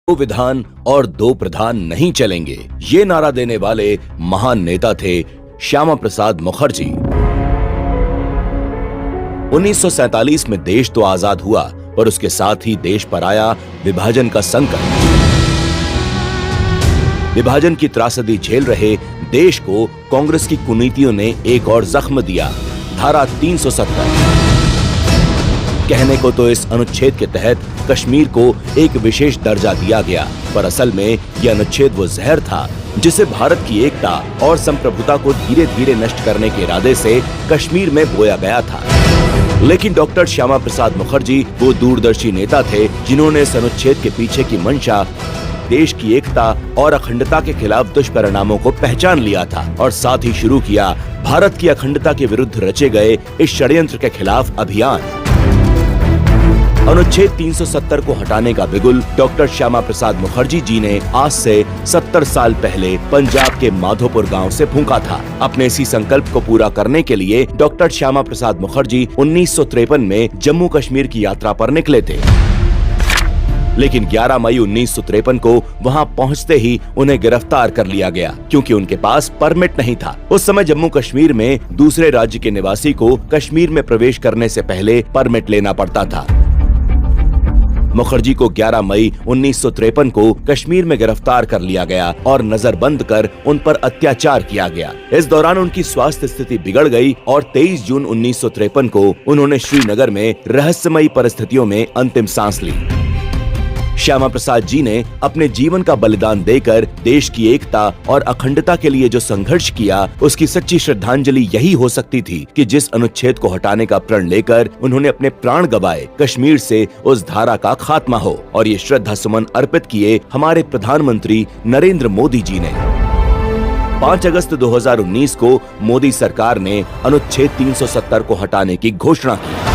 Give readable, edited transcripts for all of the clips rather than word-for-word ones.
दो विधान और दो प्रधान नहीं चलेंगे, ये नारा देने वाले महान नेता थे श्यामा प्रसाद मुखर्जी। 1947 में देश तो आजाद हुआ, पर उसके साथ ही देश पर आया विभाजन का संकट। विभाजन की त्रासदी झेल रहे देश को कांग्रेस की कुनीतियों ने एक और जख्म दिया, धारा 370। कहने को तो इस अनुच्छेद के तहत कश्मीर को एक विशेष दर्जा दिया गया, पर असल में यह अनुच्छेद वो जहर था जिसे भारत की एकता और संप्रभुता को धीरे धीरे नष्ट करने के इरादे से कश्मीर में बोया गया था। लेकिन डॉक्टर श्यामा प्रसाद मुखर्जी वो दूरदर्शी नेता थे जिन्होंने इस अनुच्छेद के पीछे की मंशा, देश की एकता और अखंडता के खिलाफ दुष्परिणामों को पहचान लिया था और साथ ही शुरू किया भारत की अखंडता के विरुद्ध रचे गए इस षड्यंत्र के खिलाफ अभियान। अनुच्छेद 370 को हटाने का बिगुल डॉक्टर श्यामा प्रसाद मुखर्जी जी ने आज से 70 साल पहले पंजाब के माधोपुर गांव से फूंका था। अपने इसी संकल्प को पूरा करने के लिए डॉक्टर श्यामा प्रसाद मुखर्जी 1953 में जम्मू कश्मीर की यात्रा पर निकले थे। लेकिन 11 मई 1953 को वहां पहुंचते ही उन्हें गिरफ्तार कर लिया गया, क्योंकि उनके पास परमिट नहीं था। उस समय जम्मू कश्मीर में दूसरे राज्य के निवासी को कश्मीर में प्रवेश करने से पहले परमिट लेना पड़ता था। मुखर्जी को 11 मई 1953 को कश्मीर में गिरफ्तार कर लिया गया और नजरबंद कर उन पर अत्याचार किया गया। इस दौरान उनकी स्वास्थ्य स्थिति बिगड़ गई और 23 जून 1953 को उन्होंने श्रीनगर में रहस्यमयी परिस्थितियों में अंतिम सांस ली। श्यामा प्रसाद जी ने अपने जीवन का बलिदान देकर देश की एकता और अखंडता के लिए जो संघर्ष किया, उसकी सच्ची श्रद्धांजलि यही हो सकती थी कि जिस अनुच्छेद को हटाने का प्रण लेकर उन्होंने अपने प्राण गंवाए, कश्मीर से उस धारा का खात्मा हो। और ये श्रद्धा सुमन अर्पित किए हमारे प्रधानमंत्री नरेंद्र मोदी जी ने। 5 अगस्त 2019 को मोदी सरकार ने अनुच्छेद 370 को हटाने की घोषणा की।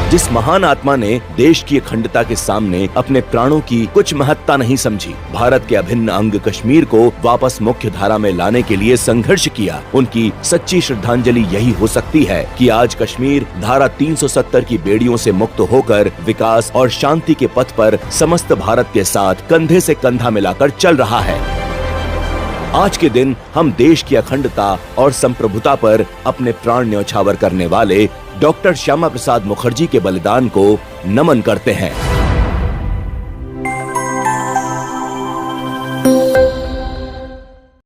जिस महान आत्मा ने देश की अखंडता के सामने अपने प्राणों की कुछ महत्ता नहीं समझी, भारत के अभिन्न अंग कश्मीर को वापस मुख्य धारा में लाने के लिए संघर्ष किया, उनकी सच्ची श्रद्धांजलि यही हो सकती है कि आज कश्मीर धारा 370 की बेड़ियों से मुक्त होकर विकास और शांति के पथ पर समस्त भारत के साथ कंधे से कंधा मिलाकर चल रहा है। आज के दिन हम देश की अखंडता और संप्रभुता पर अपने प्राण न्यौछावर करने वाले डॉक्टर श्यामा प्रसाद मुखर्जी के बलिदान को नमन करते हैं।